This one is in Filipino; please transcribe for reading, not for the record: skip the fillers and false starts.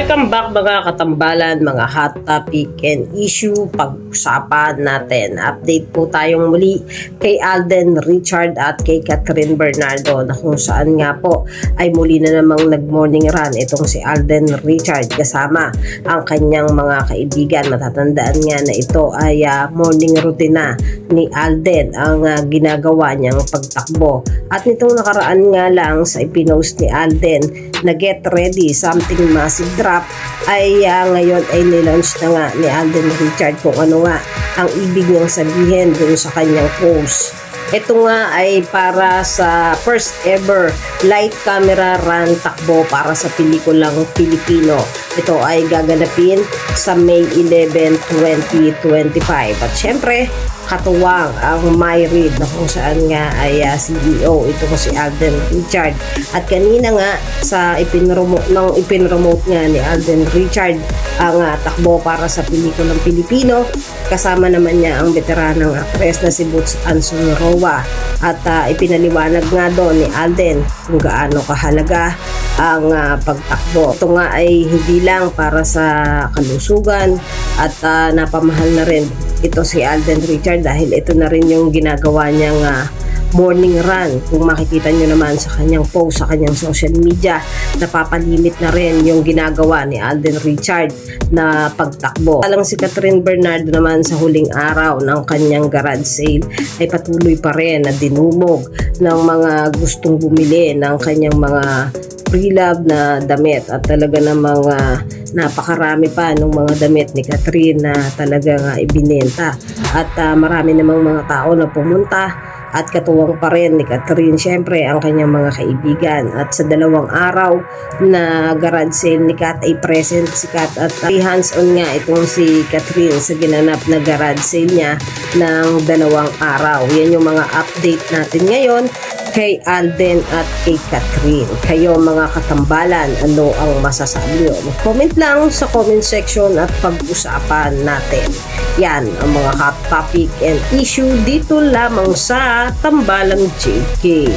Welcome back mga katambalan, mga hot topic and issue pag-usapan natin. Update po tayong muli kay Alden Richard at kay Catherine Bernardo na kung saan nga po ay muli na namang nag-morning run itong si Alden Richard kasama ang kanyang mga kaibigan. Matatandaan nga na ito ay morning routine na ni Alden ang ginagawa niyang pagtakbo. At nitong nakaraan nga lang sa ipinost ni Alden na get ready, something massive drop ay ngayon ay nilaunch na nga ni Alden Richard kung ano nga ang ibig niyang sabihin dun sa kanyang post. Ito nga ay para sa first ever light camera run takbo para sa pelikulang Pilipino. Ito ay gaganapin sa May 11, 2025. At syempre, katuwang ang MyRead na kung saan nga ay CEO ito ko si Alden Richard. At kanina nga sa ipinromote nga ni Alden Richard ang takbo para sa pelikulang Pilipino, kasama naman niya ang veteranang aktres na si Boots Anson Roa. At ipinaliwanag nga doon ni Alden kung gaano kahalaga ang pagtakbo. Ito nga ay hindi lang para sa kalusugan at napamahal na rin ito si Alden Richard dahil ito na rin yung ginagawa niyang morning run. Kung makikita nyo naman sa kanyang post sa kanyang social media, napapalimit na rin yung ginagawa ni Alden Richard na pagtakbo. Alang si Catherine Bernardo naman sa huling araw ng kanyang garage sale ay patuloy pa rin na dinumog ng mga gustong bumili ng kanyang mga pre-love na damit at talaga namang napakarami pa ng mga damit ni Catherine na talagang ibinenta at marami namang mga tao na pumunta at katuwang pa rin ni Catherine syempre ang kanyang mga kaibigan. At sa 2 araw na garage sale ni Kat ay present si Kat at hands-on nga itong si Catherine sa ginanap na garage sale niya ng 2 araw. Yan yung mga update natin ngayon kay Alden at kay Catherine. Kayo mga katambalan, ano ang masasabi nyo? Comment lang sa comment section at pag-usapan natin. Yan ang mga hot topic and issue dito lamang sa Tambalang JK.